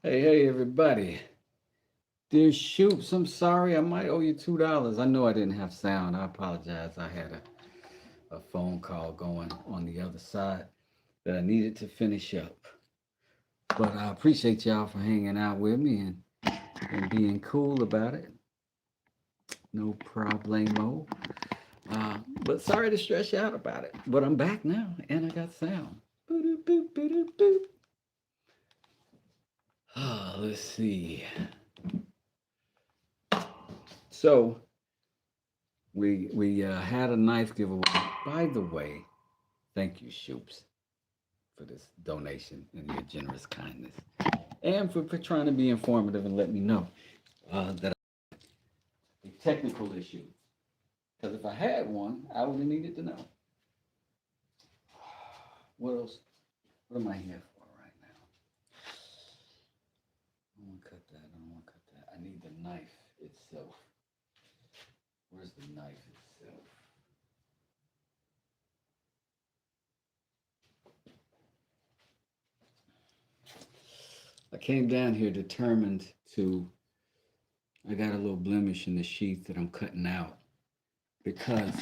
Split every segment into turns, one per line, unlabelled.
Hey, everybody. Dear Shoops, I'm sorry. I might owe you $2. I know I didn't have sound. I apologize. I had a phone call going on the other side that I needed to finish up. But I appreciate y'all for hanging out with me and being cool about it. No problemo. But sorry to stress you out about it. But I'm back now and I got sound. Boop, boop, boop, boop. Let's see. So we had a knife giveaway. By the way, thank you, Shoops, for this donation and your generous kindness, and for trying to be informative and let me know that a technical issue. Because if I had one, I would have needed to know. What else? What am I here for right now? I don't want to cut that. I don't want to cut that. I need the knife itself. Where's the knife itself? I came down here determined to. I got a little blemish in the sheath that I'm cutting out because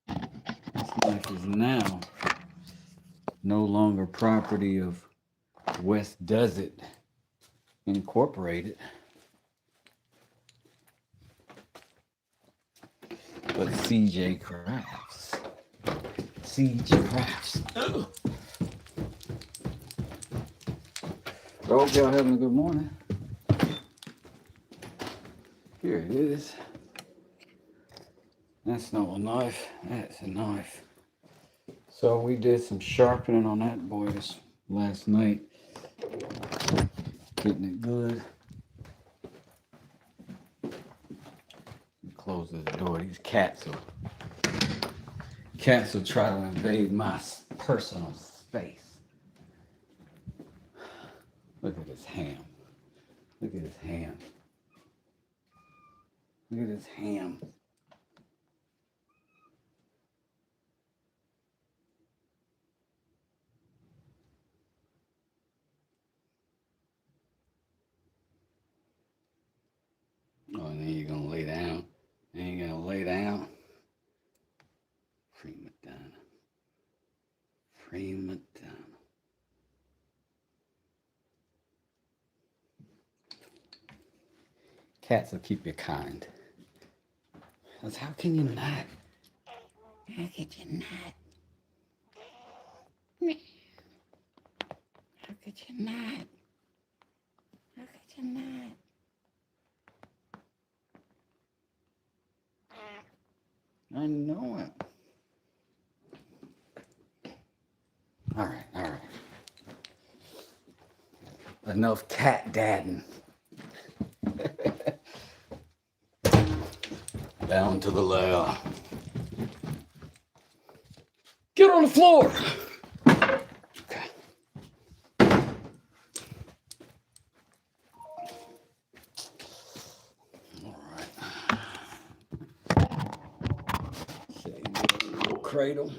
this knife is now no longer property of West Desert Incorporated, but CJ Crafts. CJ Crafts. Ugh. I hope y'all having a good morning. Here it is. That's not a knife. That's a knife. So we did some sharpening on that boy this last night. Getting it good. Close the door. These cats will try to invade my personal space. Look at his ham. Look at his ham. Look at his ham. Oh, and then you're gonna lay down. And you're gonna lay down. Prima donna. Prima donna. Cats will keep you kind. Because how can you not? How could you not? How could you not? How could you not? I know it. All right, all right. Enough cat dadding. Down to the lair. Get on the floor. Okay. All right. Say little cradle.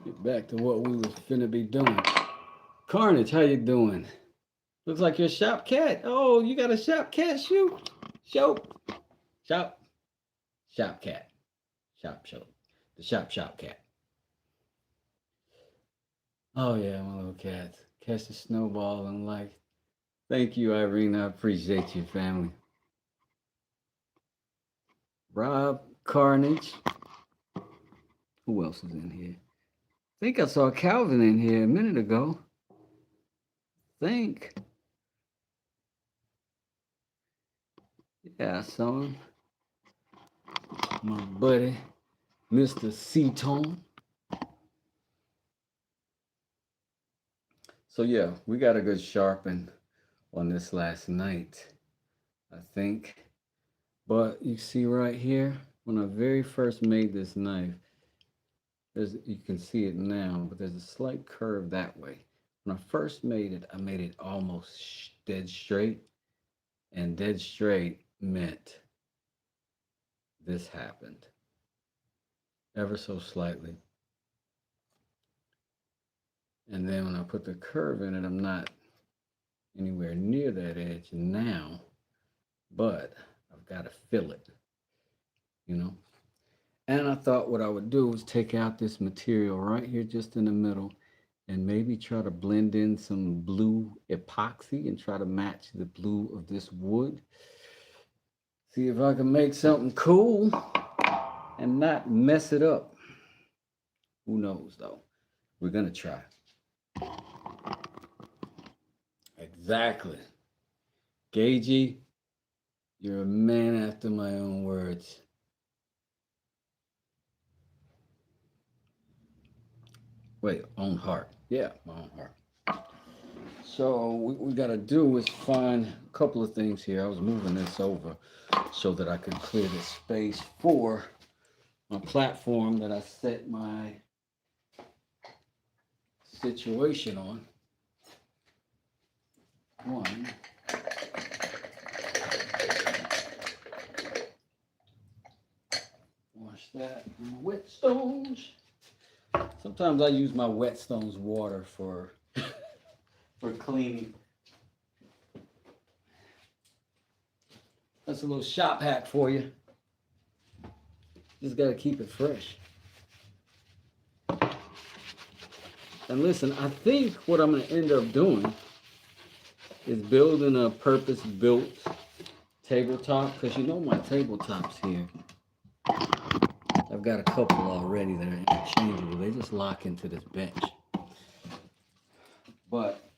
Get back to what we was finna be doing. Carnage, how you doing? Looks like you're a shop cat. Oh, you got a shop cat shoe? Shop. Shop. Shop cat. Shop. The shop cat. Oh yeah, my little cats. Catch the snowball and like. Thank you, Irene. I appreciate you, family. Rob, Carnage. Who else is in here? I think I saw Calvin in here a minute ago. Think. Yeah, I saw him. My buddy, Mr. Seaton. So yeah, we got a good sharpen on this last night, I think. But you see right here, when I very first made this knife, you can see it now, but there's a slight curve that way. When I first made it, I made it almost dead straight, and dead straight meant this happened ever so slightly. And then when I put the curve in it, I'm not anywhere near that edge now, but I've got to fill it, you know. And I thought what I would do was take out this material right here just in the middle and maybe try to blend in some blue epoxy and try to match the blue of this wood. See if I can make something cool and not mess it up. Who knows though? We're gonna try. Exactly. Gagey, you're a man after my own words. Wait, own heart. Yeah, my own heart. So what we gotta do is find a couple of things here. I was moving this over so that I could clear the space for my platform that I set my situation on. One. Wash that in whetstones. Sometimes I use my whetstones water for for cleaning. That's a little shop hack for you. Just gotta keep it fresh. And listen, I think what I'm gonna end up doing is building a purpose-built tabletop, because you know my tabletops here. I've got a couple already that are interchangeable. They just lock into this bench. But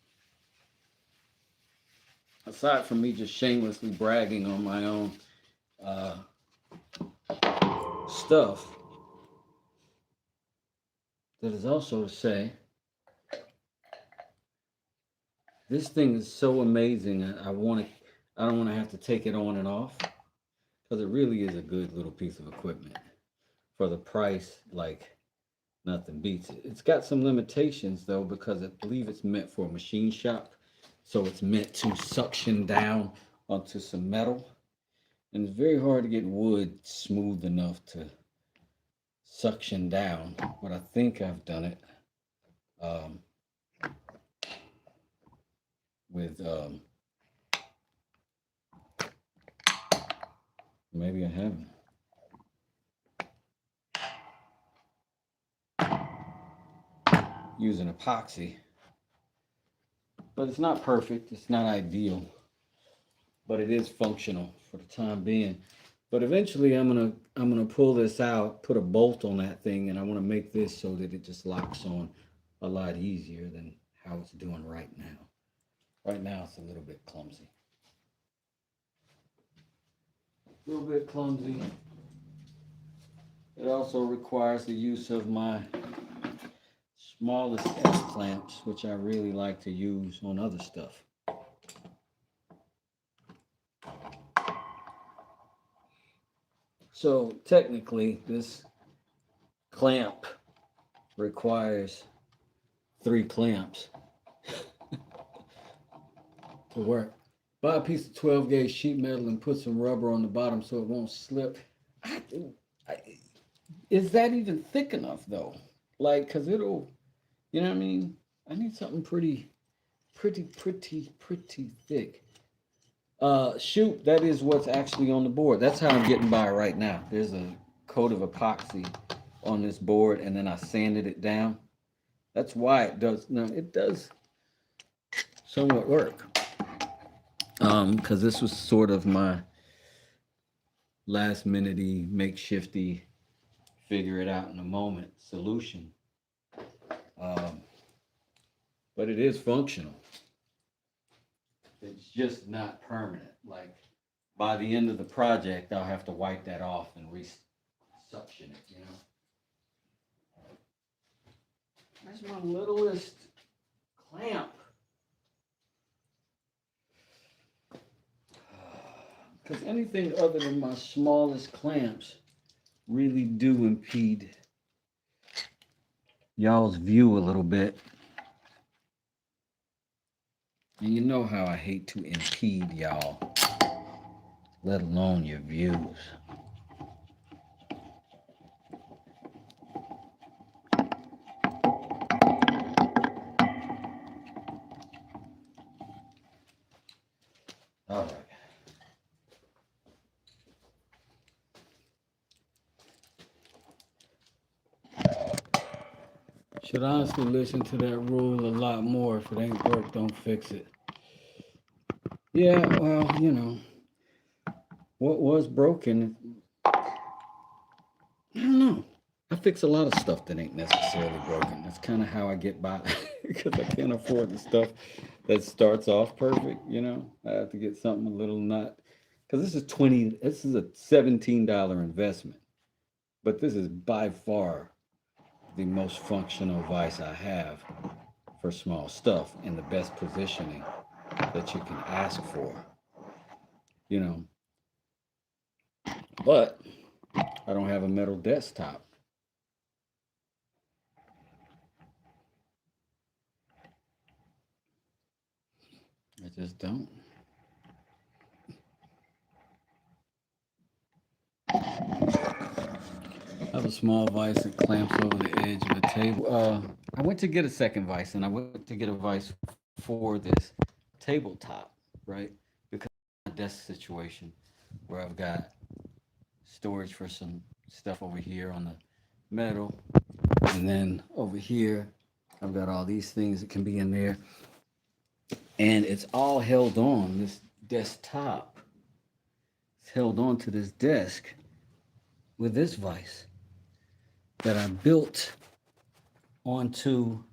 aside from me just shamelessly bragging on my own stuff, that is also to say, this thing is so amazing. I don't want to have to take it on and off, because it really is a good little piece of equipment for the price. Like nothing beats it. It's got some limitations though, because I believe it's meant for a machine shop, so it's meant to suction down onto some metal, and it's very hard to get wood smooth enough to suction down. But I think I've done it with maybe I haven't. Using epoxy, but it's not perfect. It's not ideal, but it is functional for the time being. But eventually, I'm gonna pull this out, put a bolt on that thing, and I want to make this so that it just locks on a lot easier than how it's doing right now. Right now, it's a little bit clumsy. A little bit clumsy. It also requires the use of my smallest S clamps, which I really like to use on other stuff. So technically, this clamp requires 3 clamps to work. Buy a piece of 12 gauge sheet metal and put some rubber on the bottom so it won't slip. Is that even thick enough though? Like, cause it'll, you know what I mean? I need something pretty thick. Shoot, that is what's actually on the board. That's how I'm getting by right now. There's a coat of epoxy on this board, and then I sanded it down. That's why it does. Now it does somewhat work. Because this was sort of my last minute-y, makeshifty, figure it out in a moment solution. But it is functional. It's just not permanent. Like by the end of the project, I'll have to wipe that off and re-suction it, you know. That's my littlest clamp. Because anything other than my smallest clamps really do impede y'all's view a little bit. And you know how I hate to impede y'all, let alone your views. Should honestly listen to that rule a lot more. If it ain't broke, don't fix it. Yeah, well, what was broken, I don't know. I fix a lot of stuff that ain't necessarily broken. That's kind of how I get by because I can't afford the stuff that starts off perfect. I have to get something a little not because this is a $17 investment, but this is by far the most functional vise I have for small stuff and the best positioning that you can ask for, you know. But I don't have a metal desktop. I just don't. I have a small vise that clamps over the edge of the table. I went to get a second vise, and I went to get a vise for this tabletop, right? Because of my desk situation, where I've got storage for some stuff over here on the metal, and then over here, I've got all these things that can be in there, and it's all held on this desktop. It's held on to this desk with this vise that I built onto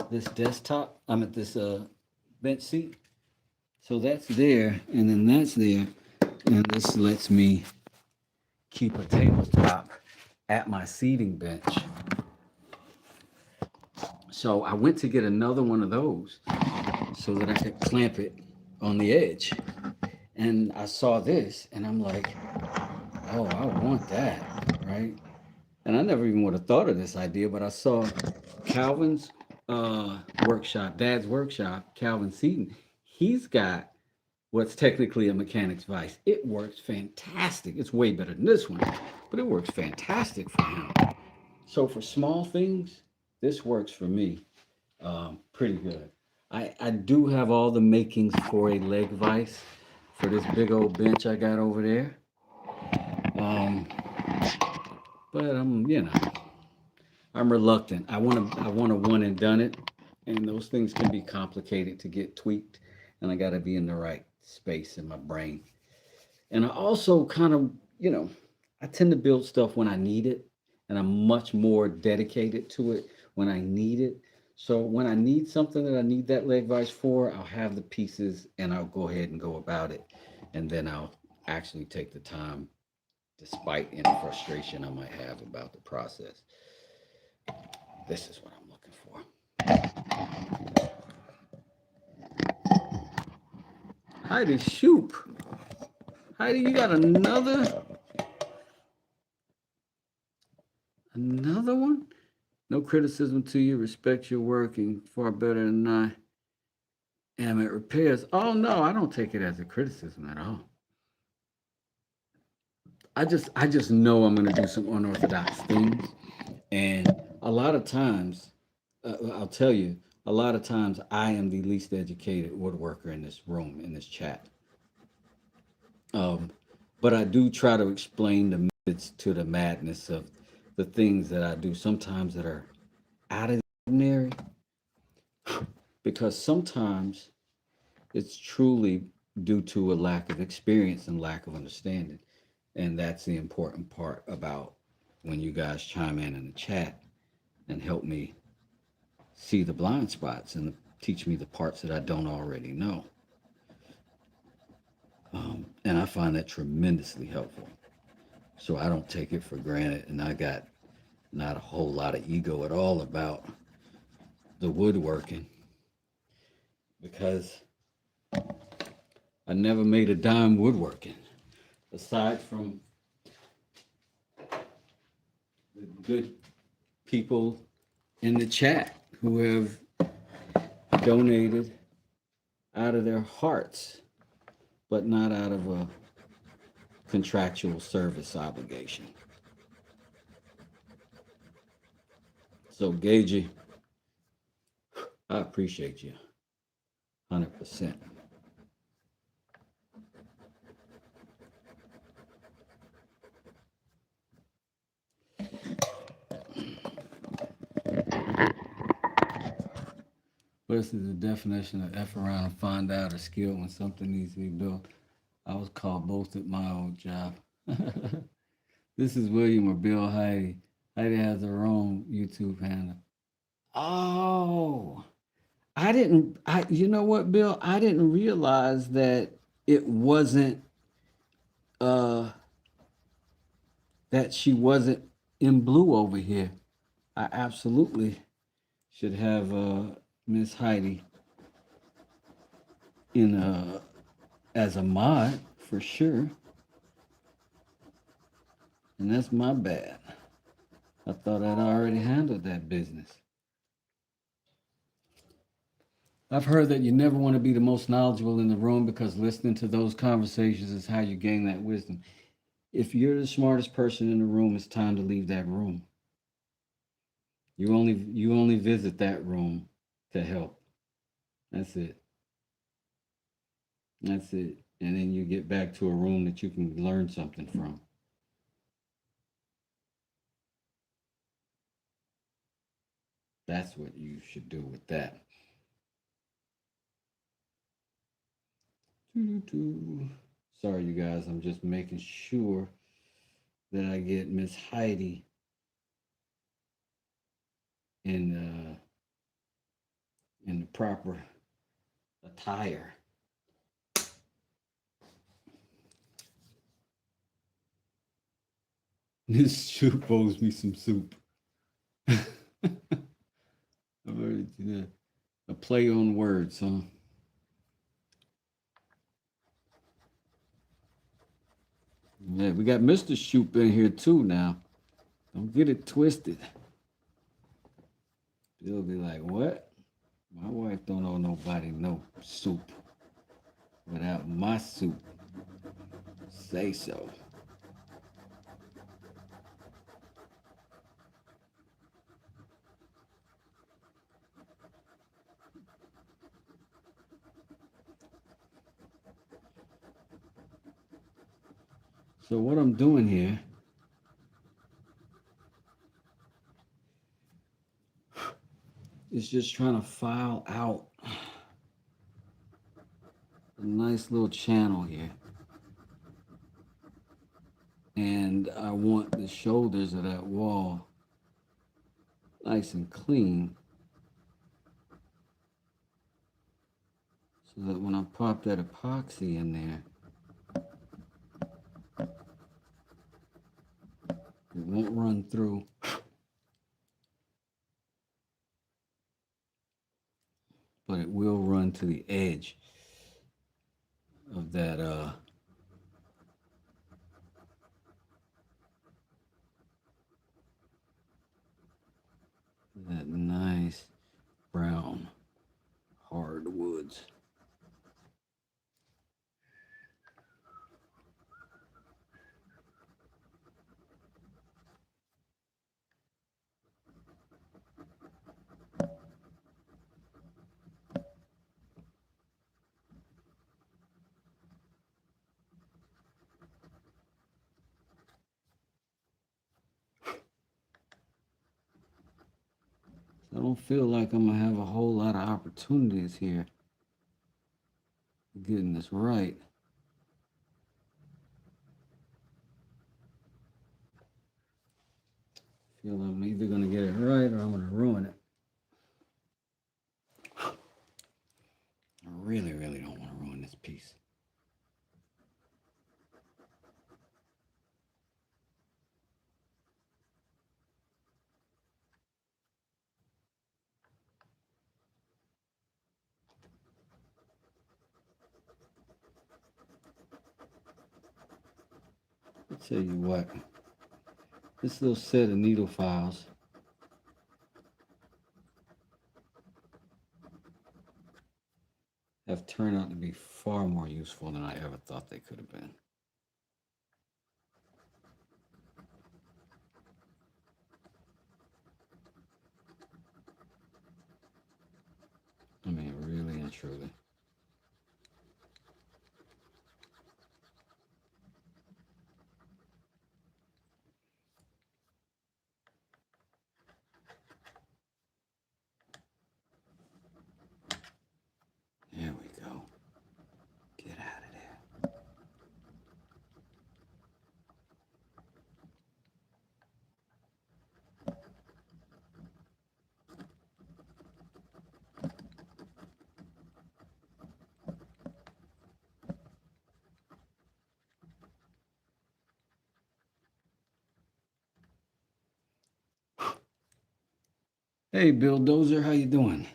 this desktop. I'm at this bench seat. So that's there, and then that's there, and this lets me keep a tabletop at my seating bench. So I went to get another one of those so that I could clamp it on the edge. And I saw this, and I'm like, oh, I want that, right? And I never even would have thought of this idea, but I saw Calvin's workshop, Dad's workshop, Calvin Seaton. He's got what's technically a mechanic's vise. It works fantastic. It's way better than this one, but it works fantastic for him. So for small things, this works for me pretty good. I do have all the makings for a leg vise for this big old bench I got over there. Um, but I'm reluctant. I want a one and done it, and those things can be complicated to get tweaked, and I got to be in the right space in my brain. And I also kind of, I tend to build stuff when I need it, and I'm much more dedicated to it when I need it. So when I need something that I need that leg vise for, I'll have the pieces and I'll go ahead and go about it. And then I'll actually take the time, despite any frustration I might have about the process. This is what I'm looking for. Heidi Shoop. Heidi, you got another one? No criticism to you. Respect your working far better than I am at repairs. Oh no, I don't take it as a criticism at all. I just know I'm gonna do some unorthodox things, and a lot of times, I'll tell you, a lot of times I am the least educated woodworker in this room in this chat. Um, but I do try to explain the methods to the madness of the things that I do. Sometimes that are out of the ordinary, because sometimes it's truly due to a lack of experience and lack of understanding. And that's the important part about when you guys chime in the chat and help me see the blind spots and teach me the parts that I don't already know. And I find that tremendously helpful. So I don't take it for granted. And I got not a whole lot of ego at all about the woodworking because I never made a dime woodworking aside from the good people in the chat who have donated out of their hearts, but not out of a contractual service obligation. So, Gagey, I appreciate you 100%. What is the definition of F around and find out or skill when something needs to be built? I was called both at my old job. This is William or Bill Heidi. Heidi has her own YouTube handle. Oh, I didn't. You know what, Bill? I didn't realize that it wasn't. Uh, that she wasn't in blue over here. I absolutely should have Miss Heidi in as a mod for sure. And that's my bad. I thought I'd already handled that business. I've heard that you never want to be the most knowledgeable in the room because listening to those conversations is how you gain that wisdom. If you're the smartest person in the room, it's time to leave that room. You only visit that room to help. That's it. That's it. And then you get back to a room that you can learn something from. That's what you should do with that. Sorry, you guys. I'm just making sure that I get Miss Heidi in in the proper attire. This soup owes me some soup. I've already did that. A play on words, huh? Yeah, we got Mr. Shoop in here too now. Don't get it twisted. They'll be like, what? My wife don't owe nobody no soup without my soup. Say so. So what I'm doing here is just trying to file out a nice little channel here. And I want the shoulders of that wall nice and clean so that when I pop that epoxy in there, it won't run through, but it will run to the edge of that nice brown hardwoods. I don't feel like I'm gonna have a whole lot of opportunities here getting this right. I feel I'm either gonna get it right or I'm gonna ruin it. I really, really don't want to ruin this piece. I'll tell you what, this little set of needle files have turned out to be far more useful than I ever thought they could have been. I mean, really and truly. Hey, Bill Dozer, how you doing?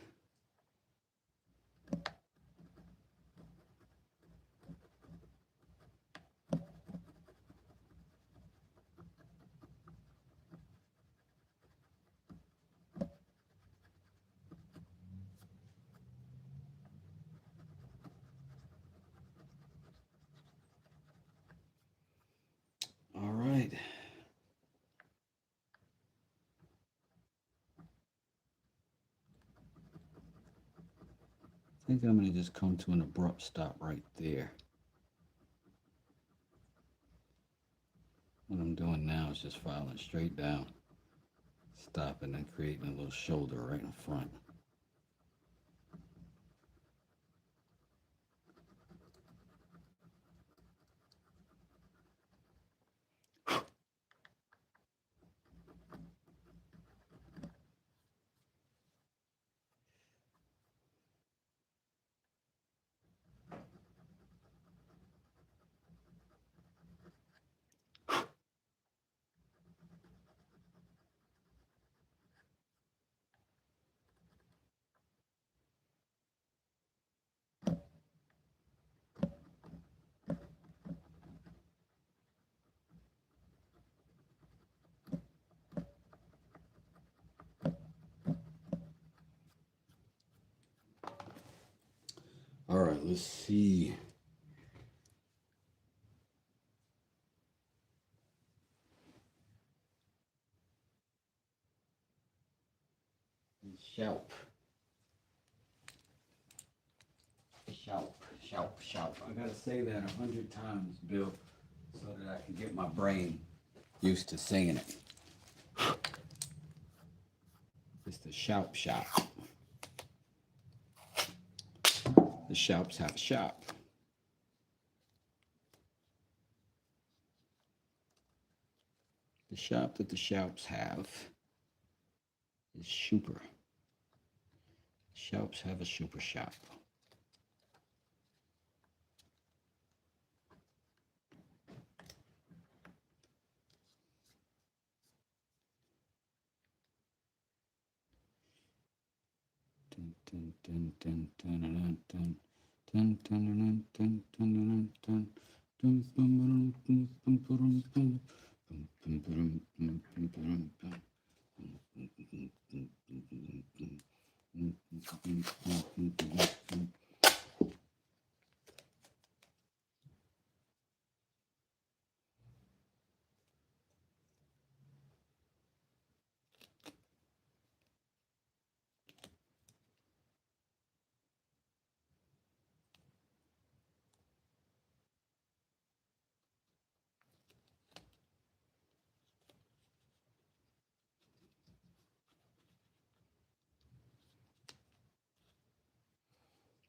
All right. I think I'm going to just come to an abrupt stop right there. What I'm doing now is just filing straight down, stopping and creating a little shoulder right in front. All right, let's see. Shout. Shout, shout, shout. I gotta say that 100 times, Bill, so that I can get my brain used to saying it. It's the shout shop. The shops have a shop. The shop that the shops have is super. Shops have a super shop.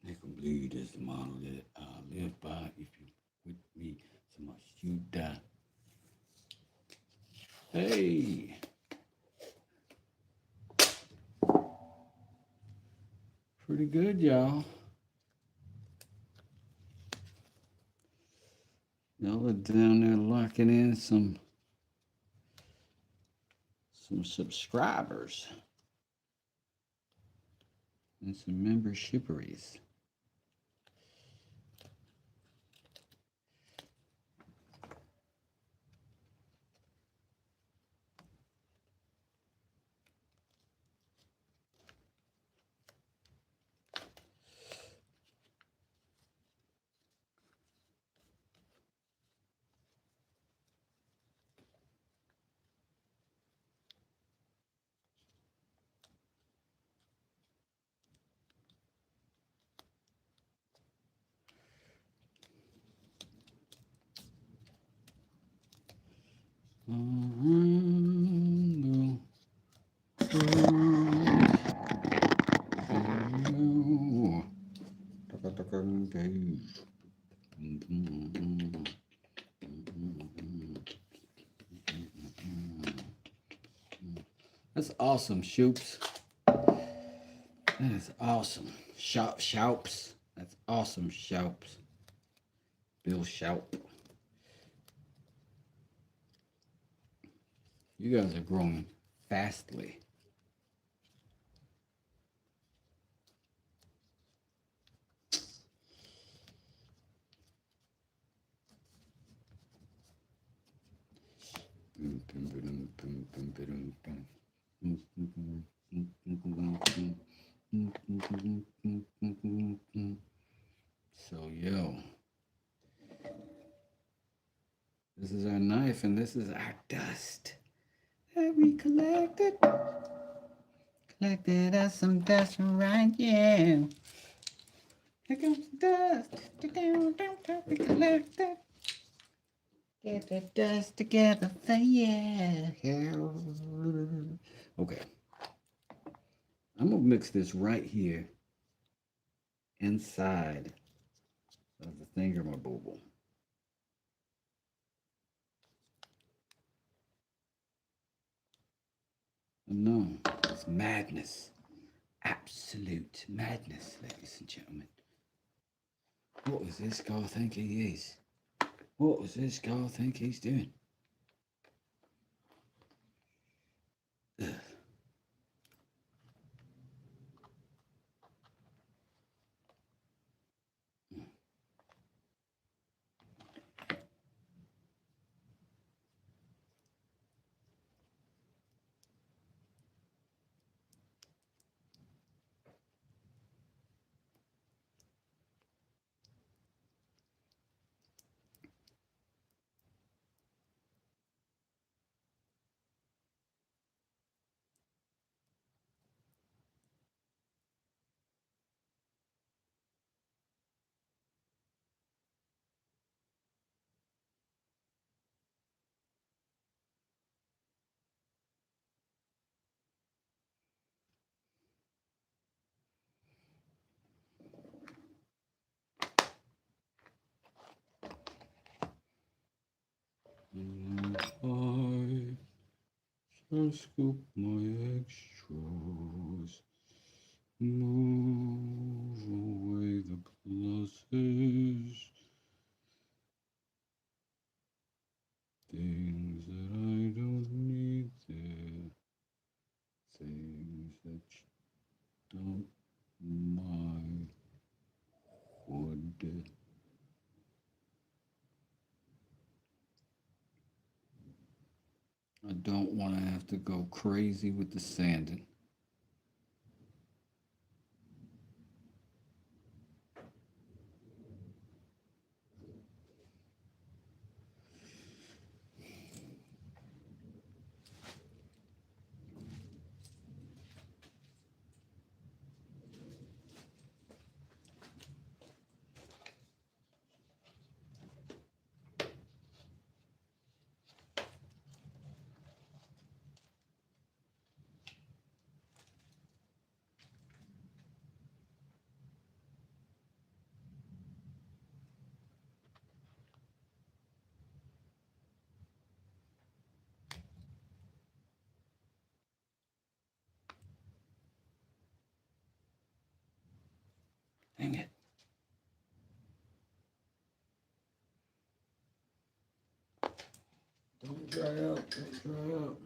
Make 'em bleed is the motto that I live by. If you with me, so much you die. Hey, pretty good, y'all. Y'all are down there locking in some subscribers and some membershiperies. That's awesome, Shoops. That is awesome. Shoups. That's awesome, Shoups. Bill Shoup. You guys are growing fastly. So, yo, this is our knife and this is our dust that we collected. Collected us some dust right, yeah. Here comes the dust. We collected. Get the dust together for yeah. Okay. I'm gonna mix this right here inside of the thingamabobble. No, it's madness. Absolute madness, ladies and gentlemen. What does this guy think he is? What does this guy think he's doing? Ugh. I shall scoop my extras, move away the pluses, things that I don't need there, things that don't my wood. I don't want to have to go crazy with the sanding. Dang it. Don't dry up. Don't dry up.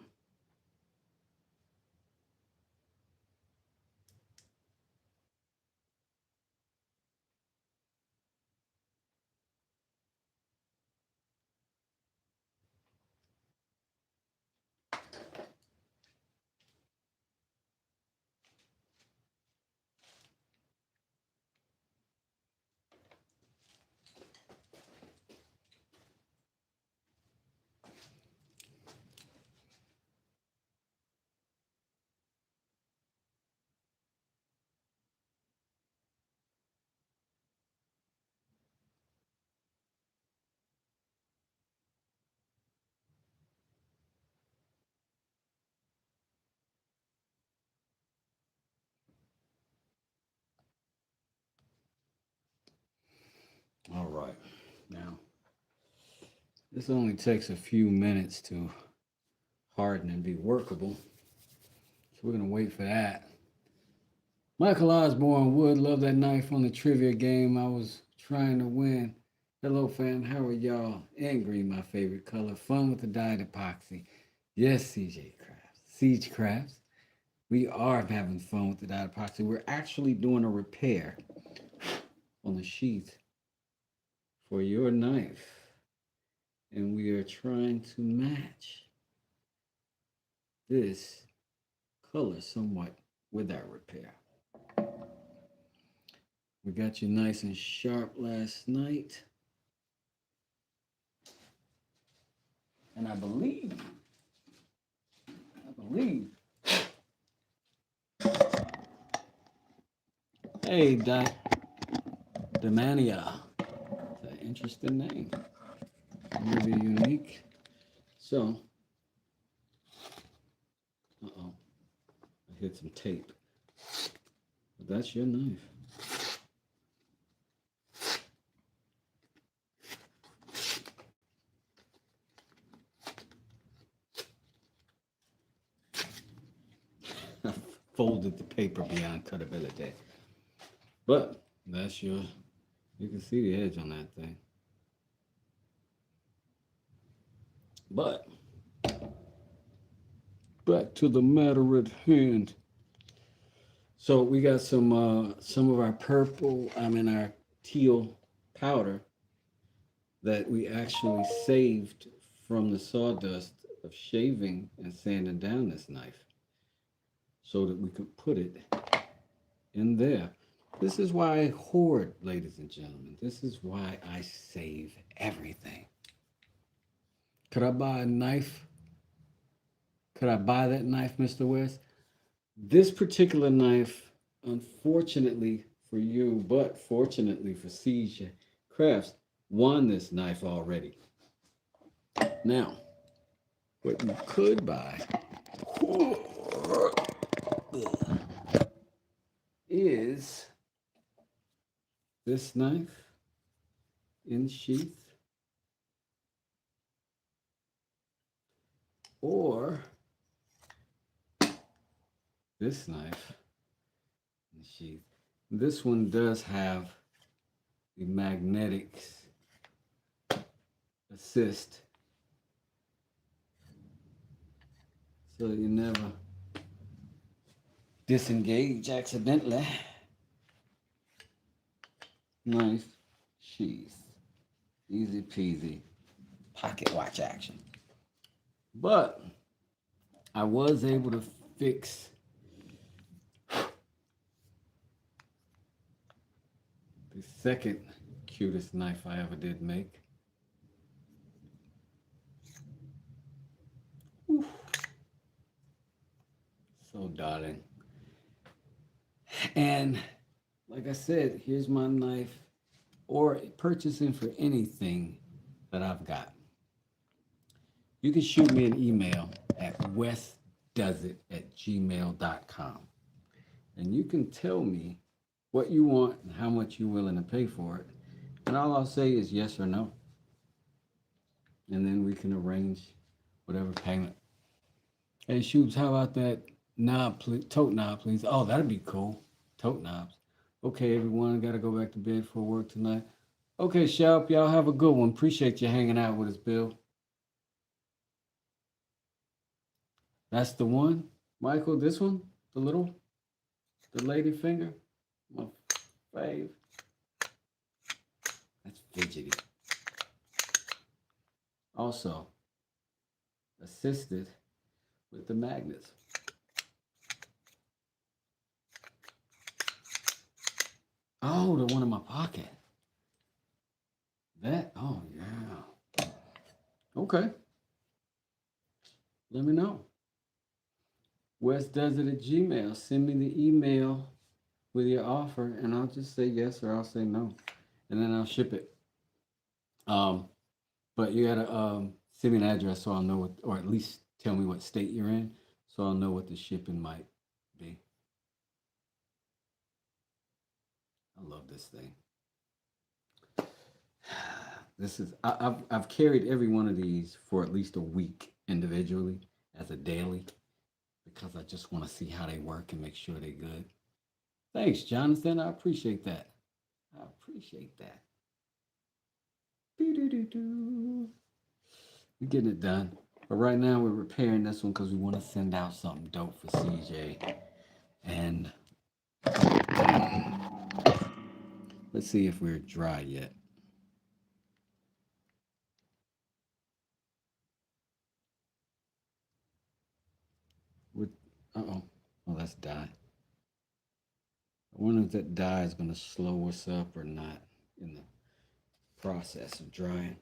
All right. Now, this only takes a few minutes to harden and be workable. So we're going to wait for that. Michael Osborne Wood, love that knife on the trivia game. I was trying to win. Hello, fam. How are y'all? And green, my favorite color. Fun with the dyed epoxy. Yes, CJ Crafts. Siege Crafts. We are having fun with the dyed epoxy. We're actually doing a repair on the sheath for your knife. And we are trying to match this color somewhat with our repair. We got you nice and sharp last night. And I believe, hey, Demania. It's an interesting name. Really unique. So, uh-oh, I hit some tape. But that's your knife. I folded the paper beyond cuttability. But that's your, you can see the edge on that thing. But back to the matter at hand. So we got some of our purple, our teal powder that we actually saved from the sawdust of shaving and sanding down this knife so that we could put it in there. This is why I hoard, ladies and gentlemen. This is why I save everything. Could I buy a knife? Could I buy that knife, Mr. West? This particular knife, unfortunately for you, but fortunately for CJ Crafts, won this knife already. Now, what you could buy is this knife in sheath, or this knife in sheath. This one does have the magnetics assist, so you never disengage accidentally. Nice sheath, easy peasy, pocket watch action. But I was able to fix the second cutest knife I ever did make. Oof. So darling. And like I said, here's my knife, or purchasing for anything that I've got. You can shoot me an email at westdoesit@gmail.com. And you can tell me what you want and how much you're willing to pay for it. And all I'll say is yes or no. And then we can arrange whatever payment. Hey, Shoops, how about that knob, please? Tote knob, please. Oh, that'd be cool. Tote knobs. Okay, everyone, got to go back to bed for work tonight. Okay, Sharp, y'all have a good one. Appreciate you hanging out with us, Bill. That's the one. Michael, this one? The lady finger? My fave. That's fidgety. Also, assisted with the magnets. Oh, the one in my pocket. That, oh yeah. Okay. Let me know. West Desert at Gmail. Send me the email with your offer, and I'll just say yes or I'll say no, and then I'll ship it. But you gotta send me an address so I'll know what, or at least tell me what state you're in, so I'll know what the shipping might be. I love this thing. This is I've carried every one of these for at least a week individually as a daily, because I just want to see how they work and make sure they're good. Thanks, Jonathan. I appreciate that. I appreciate that. We're getting it done. But right now we're repairing this one because we want to send out something dope for CJ. And let's see if we're dry yet. With, uh-oh. Oh, that's dye. I wonder if that dye is going to slow us up or not in the process of drying.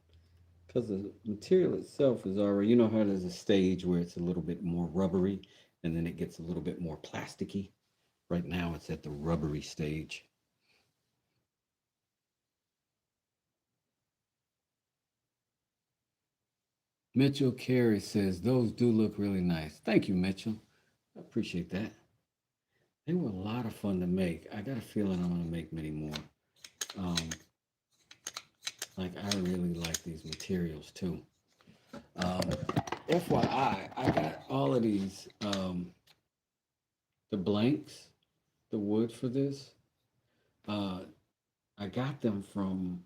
Because the material itself is already, you know how there's a stage where it's a little bit more rubbery and then it gets a little bit more plasticky? Right now it's at the rubbery stage. Mitchell Carey says, those do look really nice. Thank you, Mitchell. I appreciate that. They were a lot of fun to make. I got a feeling I'm going to make many more. Um, like, I really like these materials too. Um, FYI, I got all of these, the blanks, the wood for this. Uh, I got them from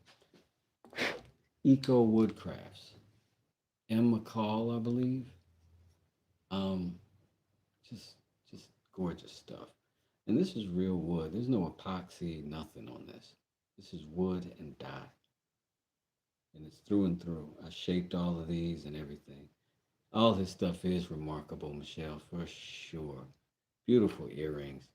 Eco Woodcrafts. M. McCall, I believe. Um, just just gorgeous stuff. And this is real wood. There's no epoxy, nothing on this. This is wood and dye. And it's through and through. I shaped all of these and everything. All this stuff is remarkable, Michelle, for sure. Beautiful earrings.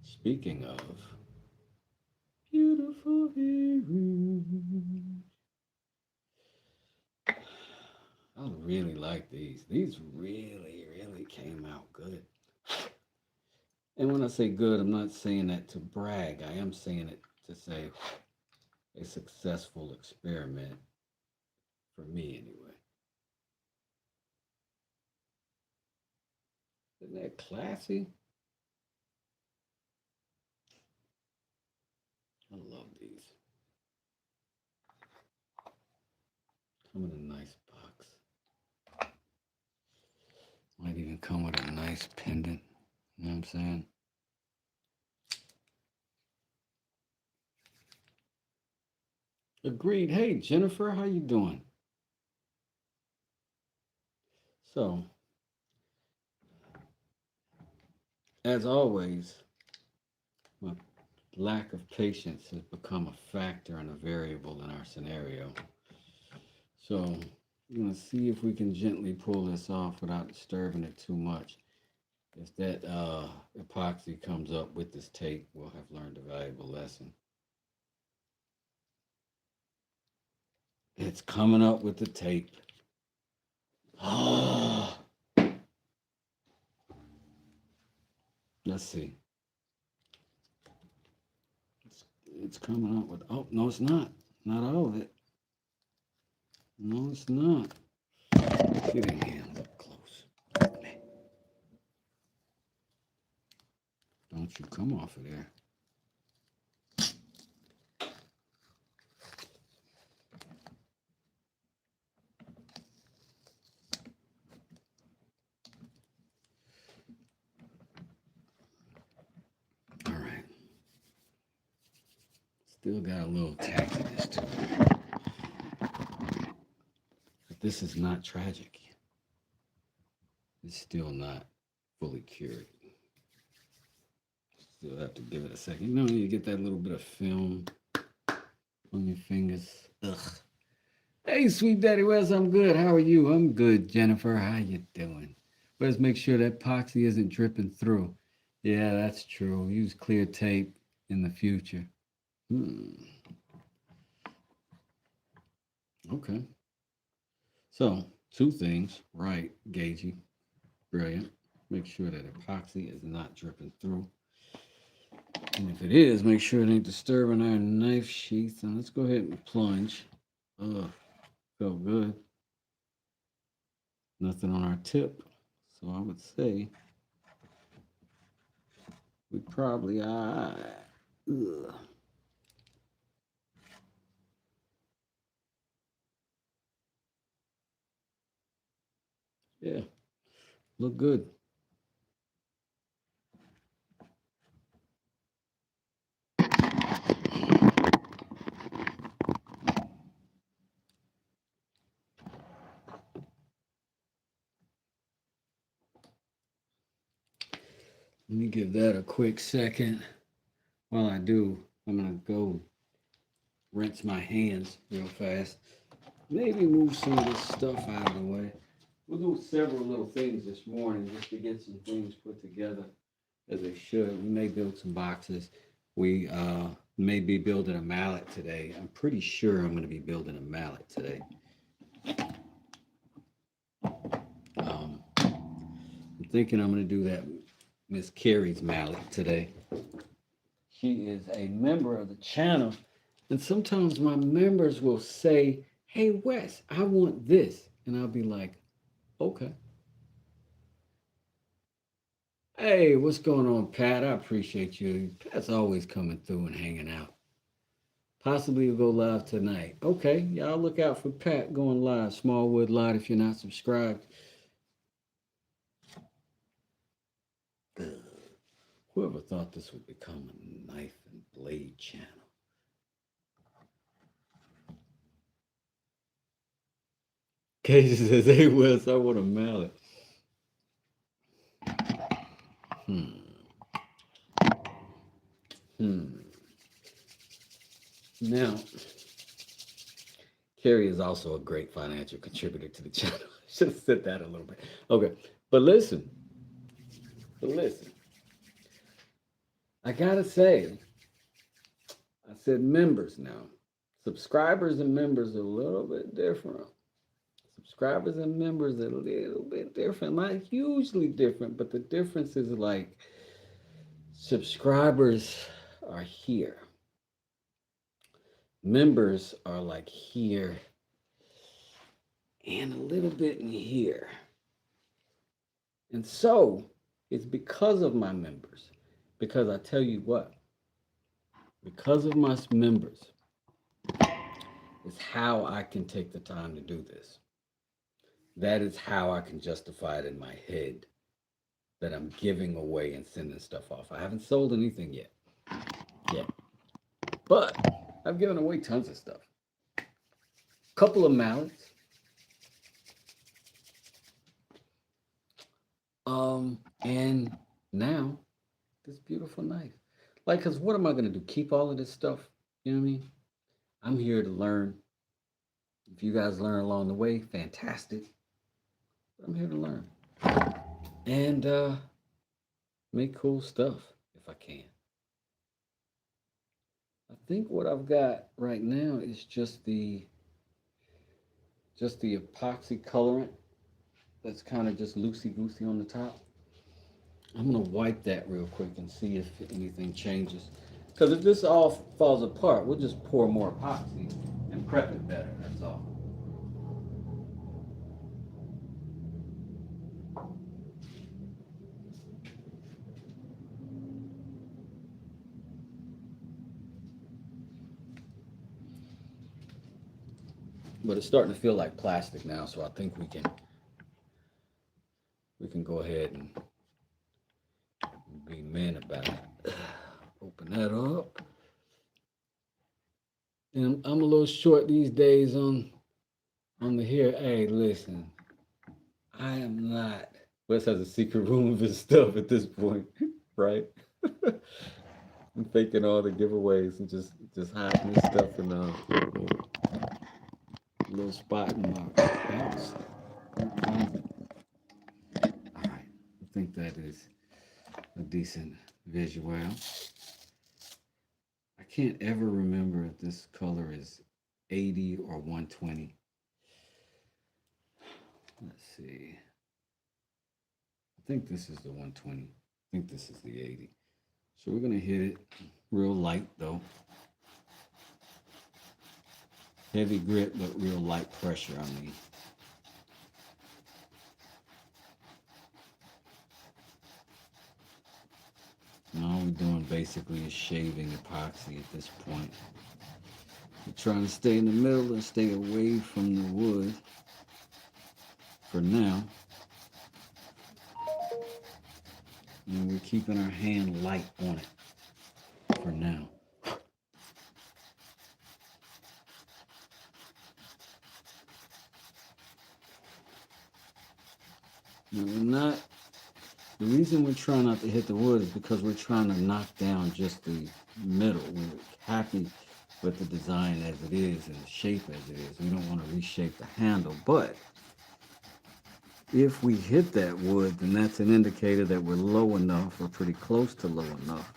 Speaking of beautiful earrings, I really like these. These really, really came out good. And when I say good, I'm not saying that to brag. I am saying it to say a successful experiment for me anyway. Isn't that classy? I love these. Come in a nice box. Might even come with a nice pendant. You know what I'm saying? Agreed. Hey, Jennifer, how you doing? So, as always, my lack of patience has become a factor and a variable in our scenario. So, we're going to see if we can gently pull this off without disturbing it too much. If that epoxy comes up with this tape, we'll have learned a valuable lesson. It's coming up with the tape. Let's see. It's coming up with, oh, no, it's not. Not all of it. No, it's not. Get in here, look close. Don't you come off of there. All right. Still got a little tackiness to it. But this is not tragic. It's still not fully cured. Still have to give it a second. You know, you get that little bit of film on your fingers. Ugh. Hey, sweet daddy Wes, I'm good. How are you? I'm good, Jennifer. How you doing? Let's make sure that epoxy isn't dripping through. Yeah, that's true. Use clear tape in the future. Okay. So, two things. Right, Gagey. Brilliant. Make sure that epoxy is not dripping through. And if it is, make sure it ain't disturbing our knife sheath. And let's go ahead and plunge. Ugh, felt good. Nothing on our tip. So I would say we probably ugh. Yeah, look good. Let me give that a quick second. While I do, I'm gonna go rinse my hands real fast. Maybe move some of this stuff out of the way. We'll do several little things this morning just to get some things put together as they should. We may build some boxes. We may be building a mallet today. I'm pretty sure I'm going to be building a mallet today. I'm thinking I'm going to do that Miss Carrie's mallet today. She is a member of the channel, and sometimes my members will say, "Hey Wes, I want this," and I'll be like, "Okay." Hey, what's going on, Pat? I appreciate you. Pat's always coming through and hanging out. Possibly you'll go live tonight. Okay, y'all look out for Pat going live. Smallwood Live if you're not subscribed. Whoever thought this would become a knife and blade channel? Casey says, "Hey Wes, I want a mallet." Now, Carrie is also a great financial contributor to the channel. Should have said that a little bit. Okay, but listen. I gotta say, I said members now. Subscribers and members are a little bit different. Subscribers and members are a little bit different. Not hugely different, but the difference is like subscribers are here. Members are like here and a little bit in here. And so it's because of my members. Because I tell you what, because of my members, is how I can take the time to do this. That is how I can justify it in my head that I'm giving away and sending stuff off. I haven't sold anything yet. But I've given away tons of stuff. Couple of mallets. And now this beautiful knife. Like, cause what am I gonna do? Keep all of this stuff? You know what I mean? I'm here to learn. If you guys learn along the way, fantastic. I'm here to learn. And make cool stuff if I can. I think what I've got right now is just the epoxy colorant that's kind of just loosey-goosey on the top. I'm gonna wipe that real quick and see if anything changes. Because if this all falls apart, we'll just pour more epoxy and prep it better, that's all. But it's starting to feel like plastic now, so I think we can go ahead and be men about it. Open that up. And I'm a little short these days on the hair. Hey, listen, I am not. Wes has a secret room of his stuff at this point, right? I'm faking all the giveaways and just hiding this stuff in a little spot in my house. All right, I think that is a decent visual. I can't ever remember if this color is 80 or 120. Let's see. I think this is the 120. I think this is the 80. So we're gonna hit it real light though. Heavy grip, but real light pressure, I mean. And all we're doing basically is shaving epoxy at this point. We're trying to stay in the middle and stay away from the wood for now. And we're keeping our hand light on it for now. Now we're not, the reason we're trying not to hit the wood is because we're trying to knock down just the middle. We're happy with the design as it is and the shape as it is. We don't want to reshape the handle, but if we hit that wood, then that's an indicator that we're low enough or pretty close to low enough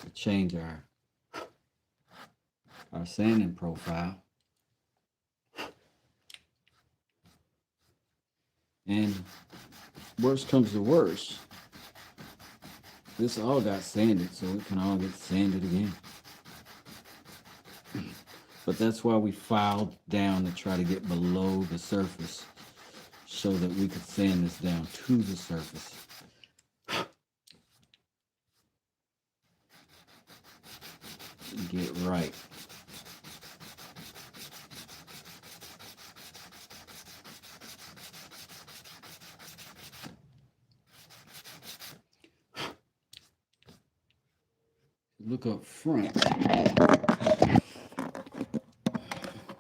to change our sanding profile. And worst comes to worst, this all got sanded, so it can all get sanded again. But that's why we filed down to try to get below the surface so that we could sand this down to the surface. Get right. Look up front.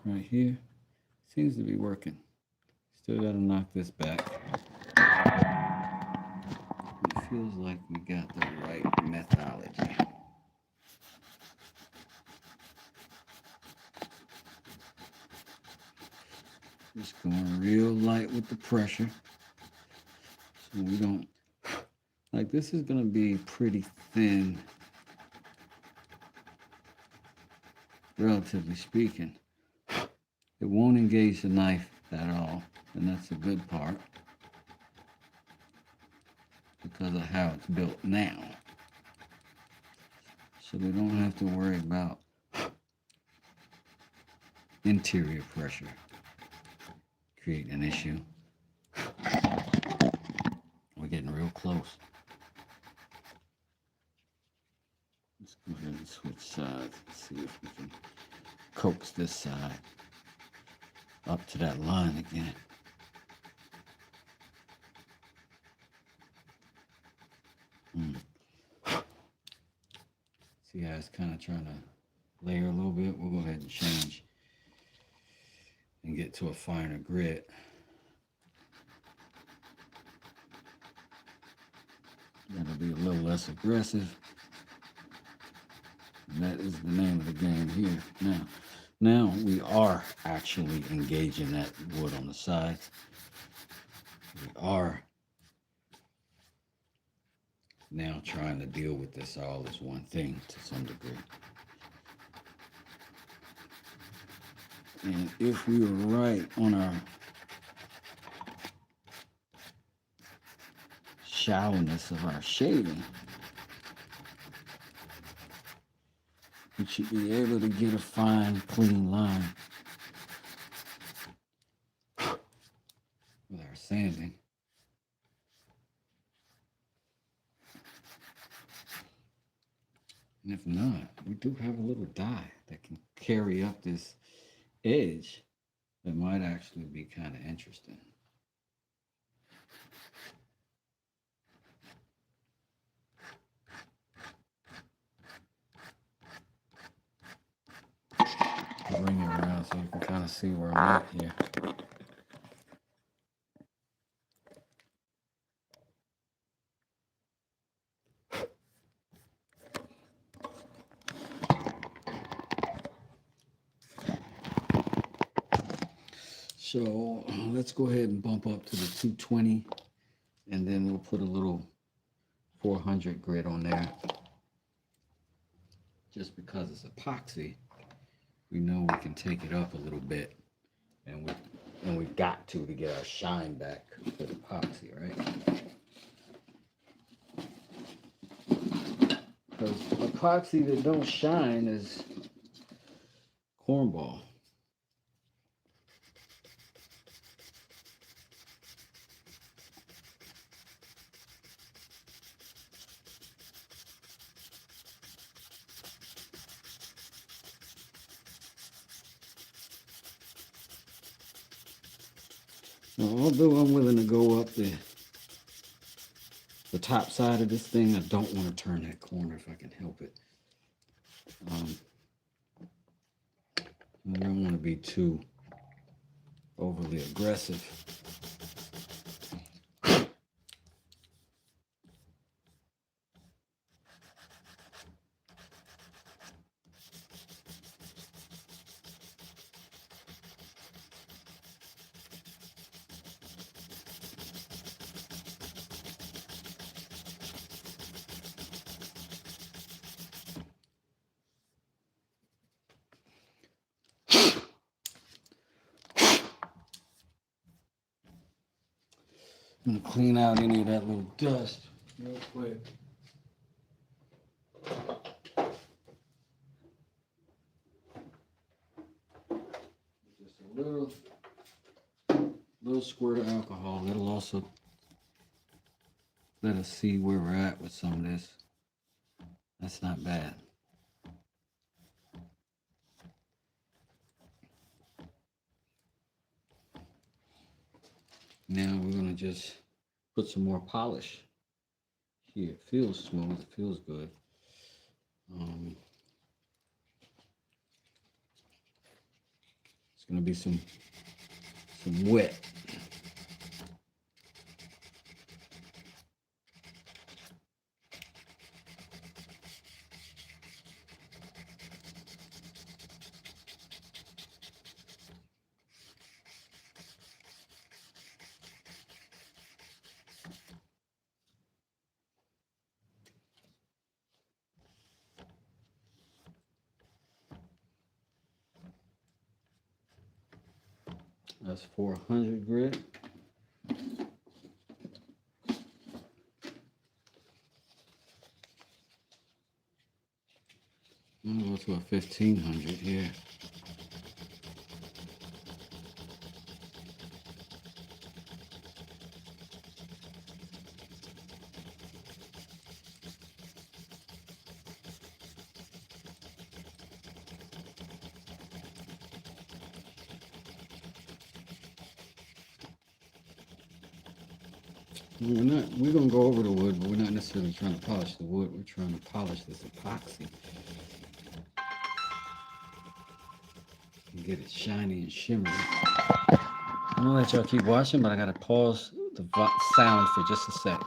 Right here. Seems to be working. Still got to knock this back. It feels like we got the right methodology. Just going real light with the pressure. So we don't, like this is going to be pretty thin, relatively speaking. It won't engage the knife at all, and that's a good part because of how it's built now. So we don't have to worry about interior pressure creating an issue. We're getting real close. Let's go ahead and switch sides and see if we can coax this side up to that line again. See how it's kind of trying to layer a little bit? We'll go ahead and change and get to a finer grit. That'll be a little less aggressive. And that is the name of the game here. Now we are actually engaging that wood on the sides. We are now trying to deal with this all as one thing to some degree. And if we were right on our shallowness of our shading, we should be able to get a fine, clean line with our sanding. And if not, we do have a little die that can carry up this edge that might actually be kind of interesting. Bring it around so you can kind of see where I'm at here. So let's go ahead and bump up to the 220, and then we'll put a little 400 grit on there. Just because it's epoxy, we know we can take it up a little bit, and we've got to get our shine back with epoxy, right? Because epoxy that don't shine is cornball. Now, although I'm willing to go up the top side of this thing, I don't want to turn that corner if I can help it. I don't want to be too overly aggressive. I'm gonna clean out any of that little dust real quick. Just a little squirt of alcohol. That'll also let us see where we're at with some of this. That's not bad. Now we're gonna just put some more polish here. It feels smooth, it feels good. It's gonna be some wet. That's 400 grit. I'm gonna go to a 1500 here. We're gonna go over the wood, but we're not necessarily trying to polish the wood. We're trying to polish this epoxy and get it shiny and shimmery. I'm gonna let y'all keep watching, but I gotta pause the sound for just a sec.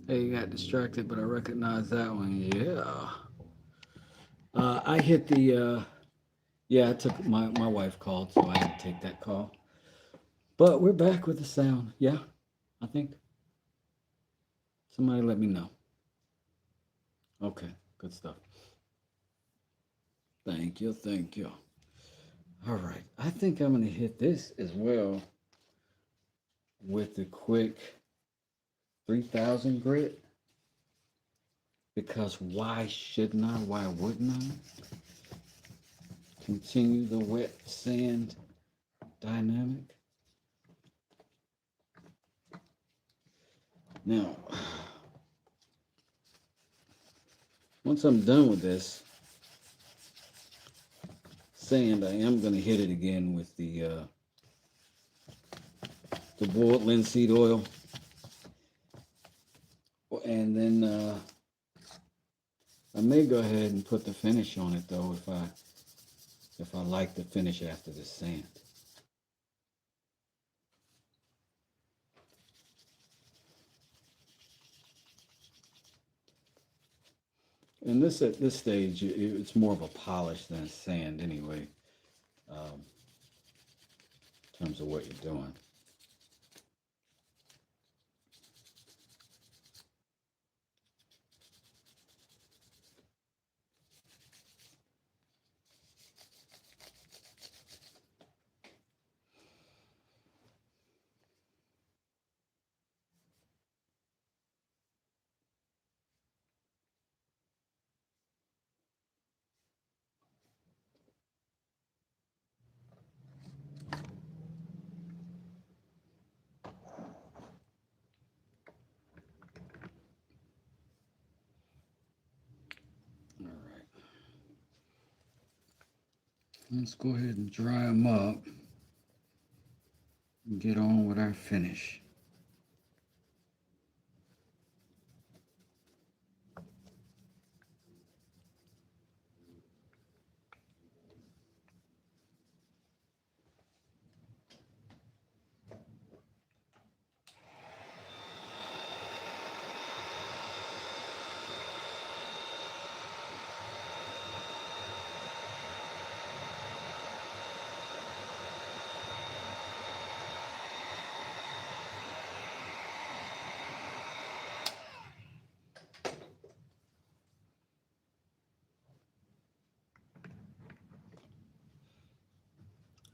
Hey, got distracted, but I recognize that one. Yeah. I hit the, yeah, I took, my wife called, so I had to take that call. But we're back with the sound. Yeah, I think. Somebody let me know. Okay, good stuff. Thank you, thank you. All right, I think I'm going to hit this as well with the quick 3000 grit, because why shouldn't I? Why wouldn't I? Continue the wet sand dynamic. Now, once I'm done with this sand, I am going to hit it again with the boiled linseed oil, and then I may go ahead and put the finish on it though if I like the finish after the sand. And this at this stage, it's more of a polish than a sand anyway, in terms of what you're doing. All right, let's go ahead and dry them up and get on with our finish.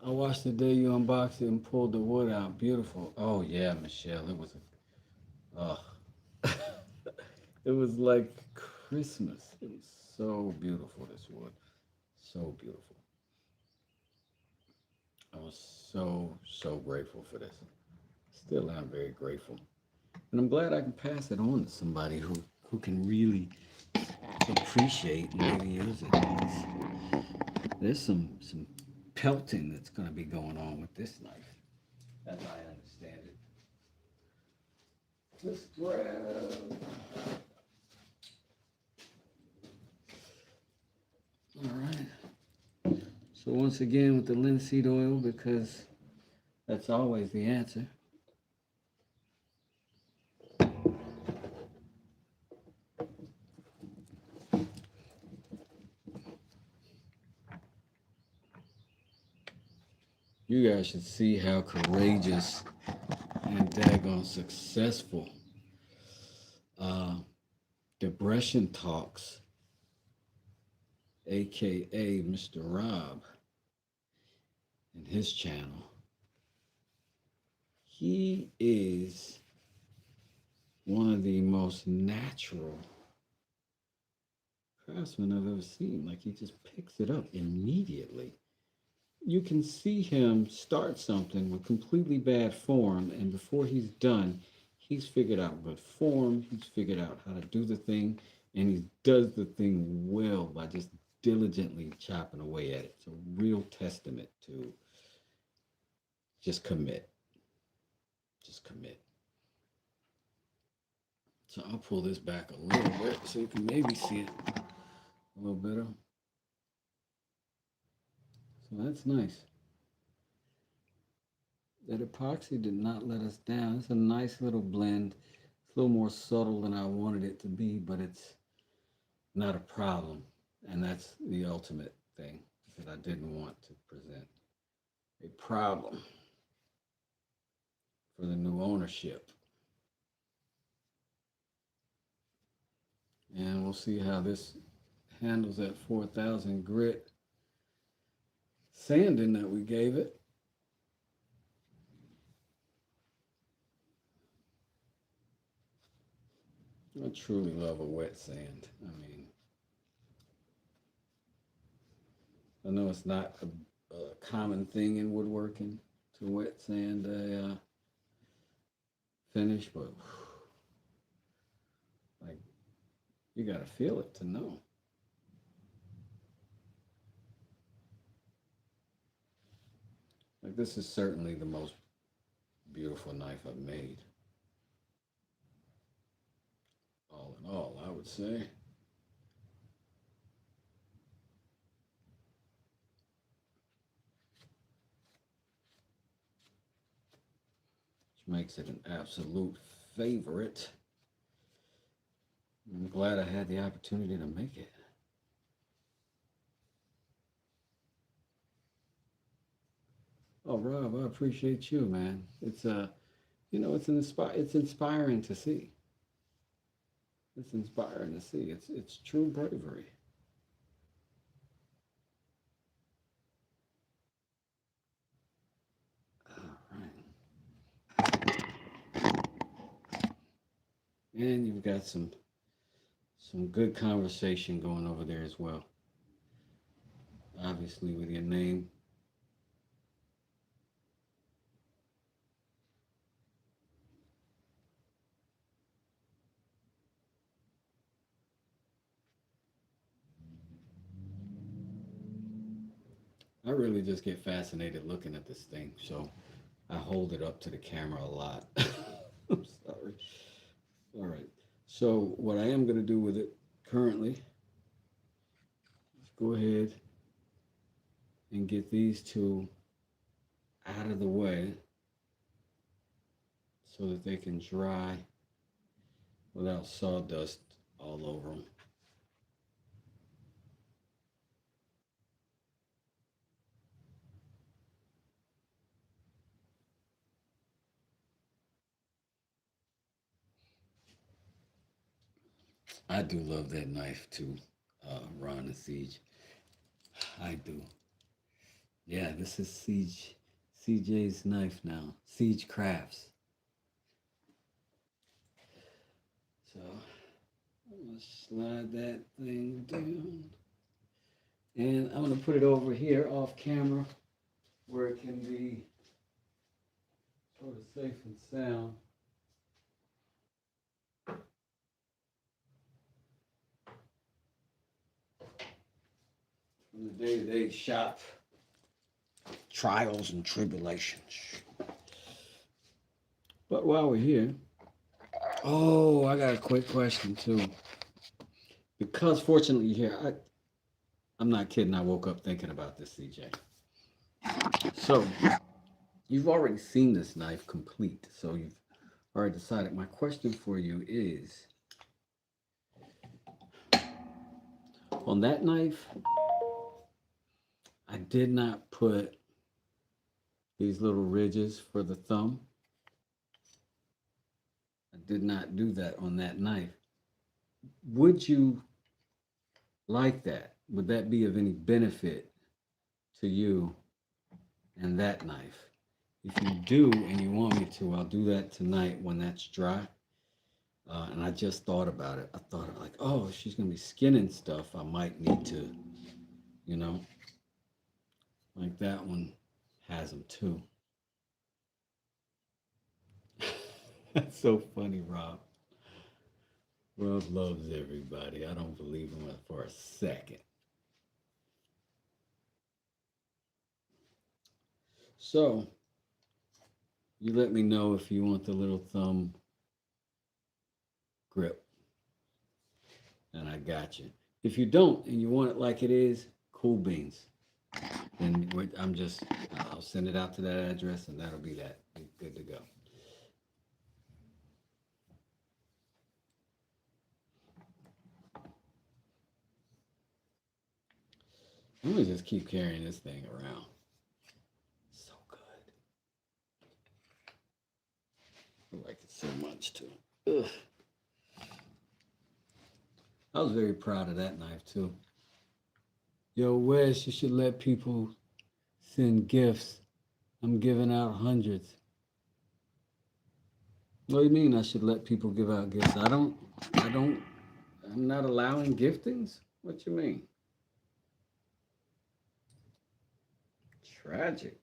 I watched the day you unboxed it and pulled the wood out. Beautiful. Oh yeah, Michelle, it was oh, it was like Christmas. It was so beautiful. This wood, so beautiful. I was so grateful for this. Still am very grateful, and I'm glad I can pass it on to somebody who can really appreciate and maybe use it. There's some pelting that's going to be going on with this knife, as I understand it. Just grab. All right. So once again with the linseed oil, because that's always the answer. You guys should see how courageous and daggone successful uh, Depression Talks, aka Mr. Rob, and his channel. He is one of the most natural craftsmen I've ever seen. Like he just picks it up immediately. You can see him start something with completely bad form, and before he's done, he's figured out good form, he's figured out how to do the thing, and he does the thing well by just diligently chopping away at it. It's a real testament to just commit. Just commit. So I'll pull this back a little bit so you can maybe see it a little better. So that's nice. That epoxy did not let us down. It's a nice little blend. It's a little more subtle than I wanted it to be, but it's not a problem. And that's the ultimate thing that I didn't want to present a problem for the new ownership. And we'll see how this handles that 4,000 grit sanding that we gave it. I truly love a wet sand. I mean, I know it's not a common thing in woodworking to wet sand a finish, but like you gotta feel it to know. Like this is certainly the most beautiful knife I've made. All in all, I would say. Which makes it an absolute favorite. I'm glad I had the opportunity to make it. Oh, Rob, I appreciate you, man. It's it's inspiring to see. It's inspiring to see. It's true bravery. All right. And you've got some good conversation going over there as well. Obviously with your name. I really just get fascinated looking at this thing, so I hold it up to the camera a lot. I'm sorry. All right. So what I am going to do with it currently is go ahead and get these two out of the way so that they can dry without sawdust all over them. I do love that knife too, Ron and Siege. I do. Yeah, this is Siege, CJ's knife now. Siege Crafts. So I'm gonna slide that thing down, and I'm gonna put it over here off camera where it can be sort of safe and sound. From the day-to-day shop trials and tribulations. But while we're here, oh, I got a quick question too. Because fortunately you're here, I'm not kidding. I woke up thinking about this, CJ. So you've already seen this knife complete. So you've already decided. My question for you is, on that knife, I did not put these little ridges for the thumb. I did not do that on that knife. Would you like that? Would that be of any benefit to you and that knife? If you do and you want me to, I'll do that tonight when that's dry. And I just thought about it. I thought like, oh, she's gonna be skinning stuff. I might need to, you know, like that one has them too. That's so funny, Rob. Rob loves everybody. I don't believe him for a second. So you let me know if you want the little thumb grip, and I got you. If you don't and you want it like it is, cool beans. Then I'll send it out to that address, and that'll be that. Good to go. Let me just keep carrying this thing around. So good. I like it so much too. Ugh. I was very proud of that knife too. Yo, Wes, you should let people send gifts. I'm giving out hundreds. What do you mean I should let people give out gifts? I'm not allowing giftings? What you mean? Tragic.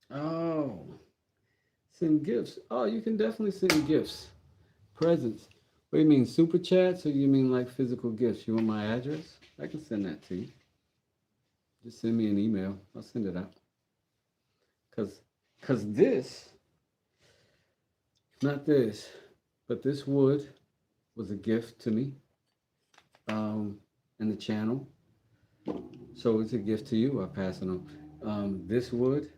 Oh, send gifts. Oh, you can definitely send gifts. Presents. What do you mean, super chats or you mean like physical gifts? You want my address? I can send that to you. Just send me an email. I'll send it out. Cause, cause this, not this, but this wood was a gift to me, in the channel. So it's a gift to you. I pass it on. This wood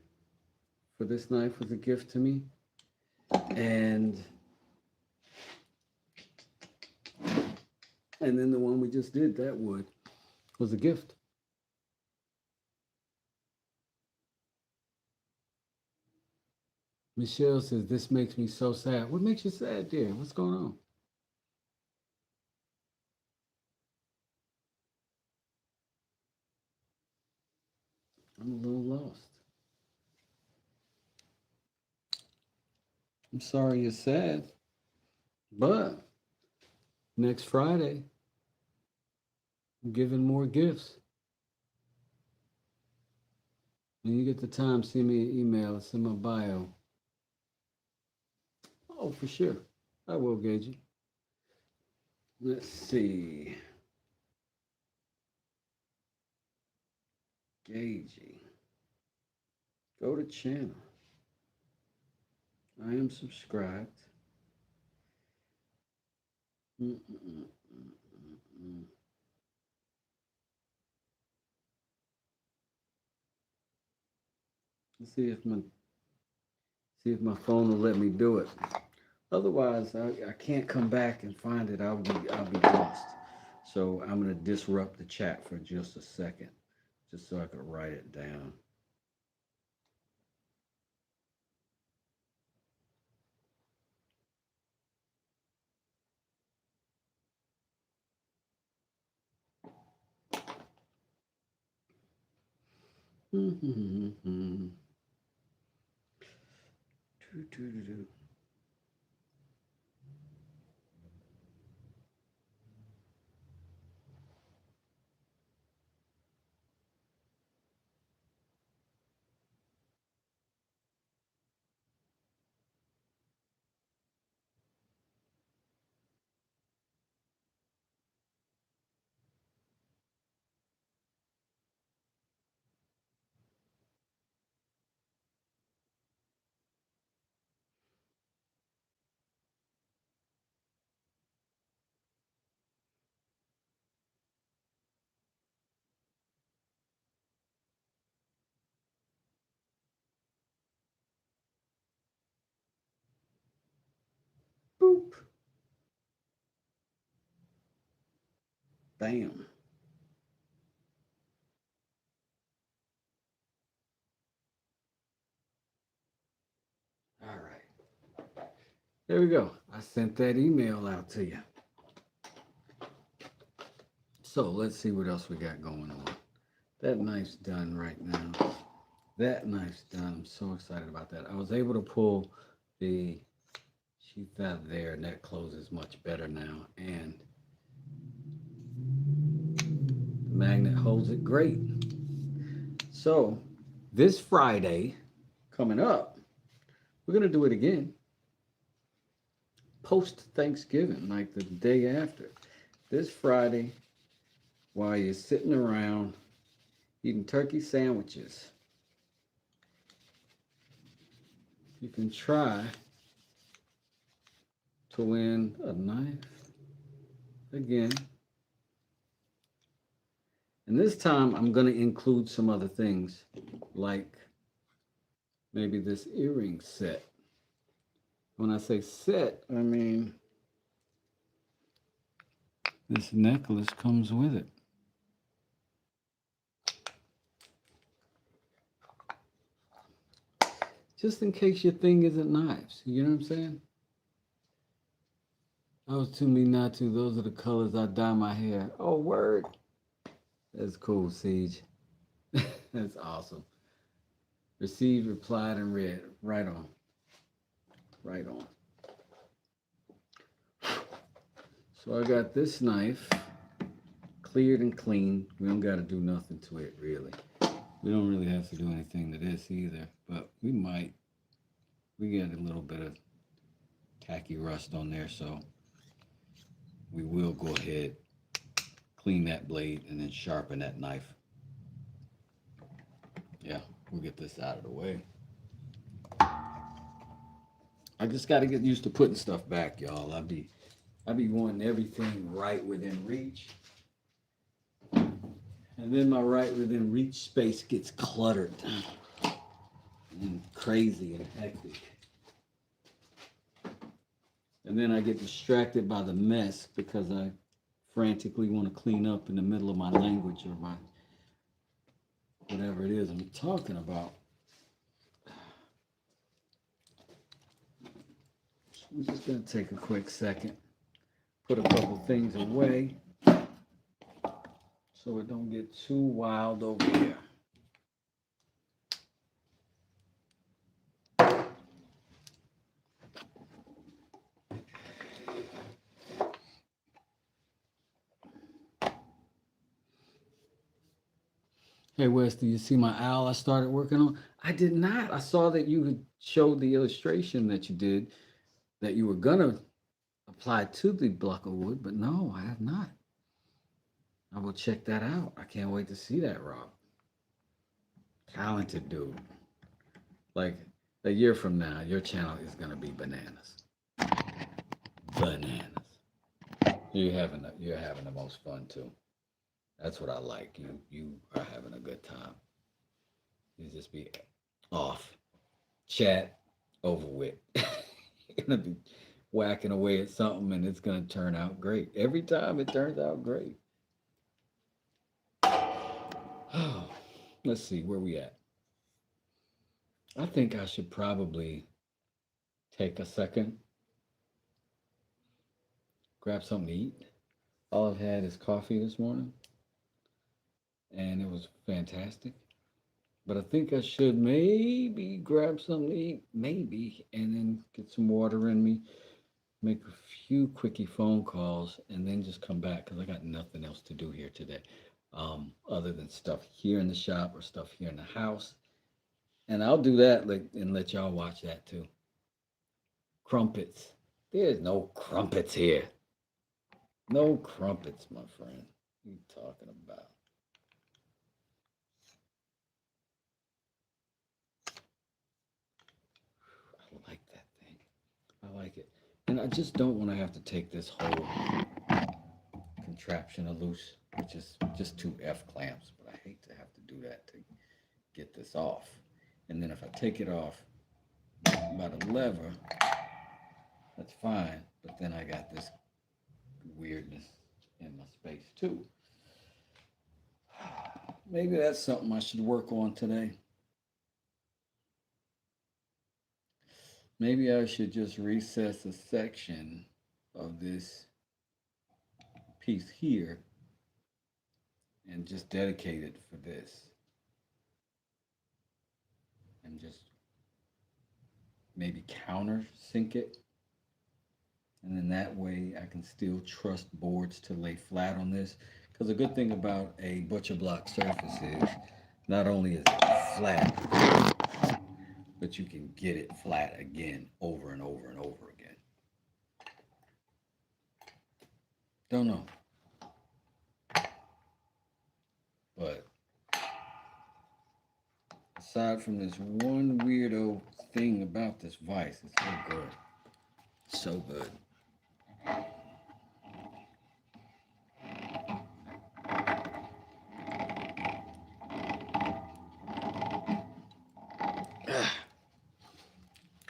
for this knife was a gift to me, and then the one we just did, that wood, was a gift. Michelle says this makes me so sad. What makes you sad, dear? What's going on? I'm a little lost. I'm sorry you're sad, but next Friday, I'm giving more gifts. When you get the time, send me an email. It's in my bio. Oh, for sure. I will, Gagey. Let's see. Gagey. Go to channel. I am subscribed. Mm-mm-mm-mm-mm. Let's see if my phone will let me do it. Otherwise, I can't come back and find it. I'll be lost. So I'm gonna disrupt the chat for just a second, just so I could write it down. Boop. Bam. All right. There we go. I sent that email out to you. So let's see what else we got going on. That knife's done right now. That knife's done. I'm so excited about that. I was able to pull the sheath out there, and that closes much better now. And the magnet holds it great. So this Friday coming up, we're gonna do it again. Post Thanksgiving, like the day after. This Friday, while you're sitting around eating turkey sandwiches, you can try to win a knife again. And this time I'm going to include some other things, like maybe this earring set. When I say set, I mean this necklace comes with it. Just in case your thing isn't knives. You know what I'm saying? I was too me not to. Those are the colors I dye my hair. Oh, word. That's cool, Siege. That's awesome. Received, replied, and read. Right on. Right on. So I got this knife cleared and clean. We don't got to do nothing to it, really. We don't really have to do anything to this either, but we might. We got a little bit of tacky rust on there, so we will go ahead, clean that blade, and then sharpen that knife. Yeah, we'll get this out of the way. I just got to get used to putting stuff back, y'all. I be wanting everything right within reach. And then my right within reach space gets cluttered and crazy and hectic. And then I get distracted by the mess because I frantically want to clean up in the middle of my language or my whatever it is I'm talking about. I'm just going to take a quick second, put a couple things away so it don't get too wild over here. Hey Wes, do you see my owl I started working on? I did not. I saw that you had showed the illustration that you did that you were gonna apply to the block of wood, but no, I have not. I will check that out. I can't wait to see that, Rob. Talented dude. Like a year from now, your channel is gonna be bananas. Bananas. You're having the most fun too. That's what I like. You are having a good time. You just be off. Chat over with. You're gonna be whacking away at something and it's gonna turn out great. Every time it turns out great. Oh, let's see where we at. I think I should probably take a second, grab something to eat. All I've had is coffee this morning, and it was fantastic. But I think I should maybe grab something to eat, maybe, and then get some water in me, make a few quickie phone calls, and then just come back because I got nothing else to do here today, other than stuff here in the shop or stuff here in the house. And I'll do that and let y'all watch that too. Crumpets. There's no crumpets here. No crumpets, my friend. What are you talking about? I like that thing. I like it. And I just don't want to have to take this whole contraption loose, which is just two F clamps, but I hate to have to do that to get this off. And then if I take it off by the lever, that's fine, but then I got this weirdness in my space too. Maybe that's something I should work on today. Maybe I should just recess a section of this piece here and just dedicate it for this. And just maybe countersink it. And then that way I can still trust boards to lay flat on this. Because the good thing about a butcher block surface is not only is it flat, but you can get it flat again over and over and over again. Don't know. But aside from this one weirdo thing about this vise, it's so good. So good.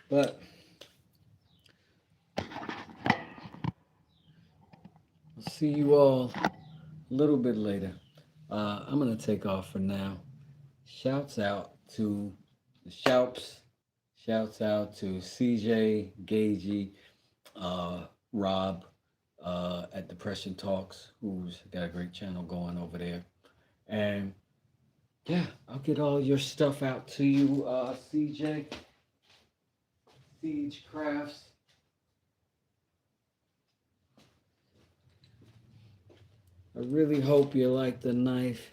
But see you all a little bit later. I'm gonna take off for now. Shouts out to the Shoups. Shouts out to CJ, Gagey, Rob at Depression Talks, who's got a great channel going over there. And yeah, I'll get all your stuff out to you, CJ, Siege Crafts. I really hope you like the knife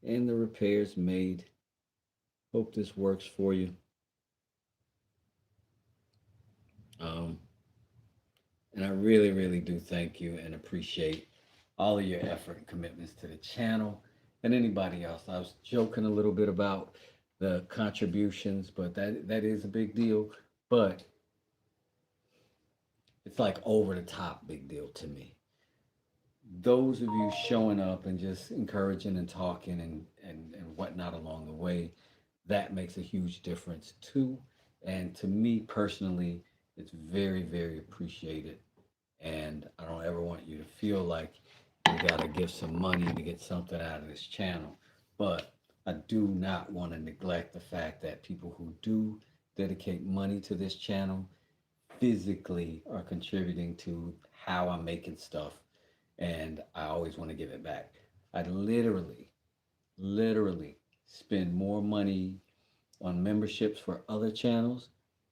and the repairs made. Hope this works for you. Um, and I really, really do thank you and appreciate all of your effort and commitments to the channel and anybody else. I was joking a little bit about the contributions, but that is a big deal. But it's like over the top big deal to me. Those of you showing up and just encouraging and talking and whatnot along the way, that makes a huge difference too. And to me personally, it's very, very appreciated. And I don't ever want you to feel like you got to give some money to get something out of this channel. But I do not want to neglect the fact that people who do dedicate money to this channel physically are contributing to how I'm making stuff. And I always want to give it back. I literally spend more money on memberships for other channels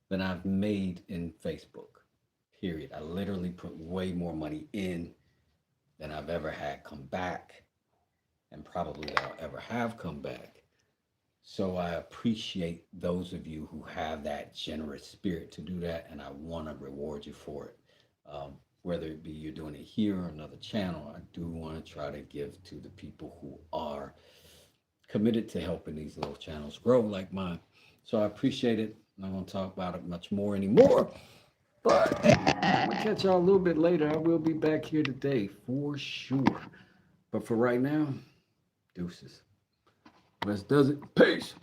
than I've made in Facebook. Period. I literally put way more money in than I've ever had come back, and probably that I'll ever have come back. So I appreciate those of you who have that generous spirit to do that, and I want to reward you for it. Whether it be you're doing it here or another channel, I do want to try to give to the people who are committed to helping these little channels grow like mine. So I appreciate it. I'm not going to talk about it much more anymore. But I'm going to catch y'all a little bit later. I will be back here today for sure. But for right now, deuces. Let's does it. Peace.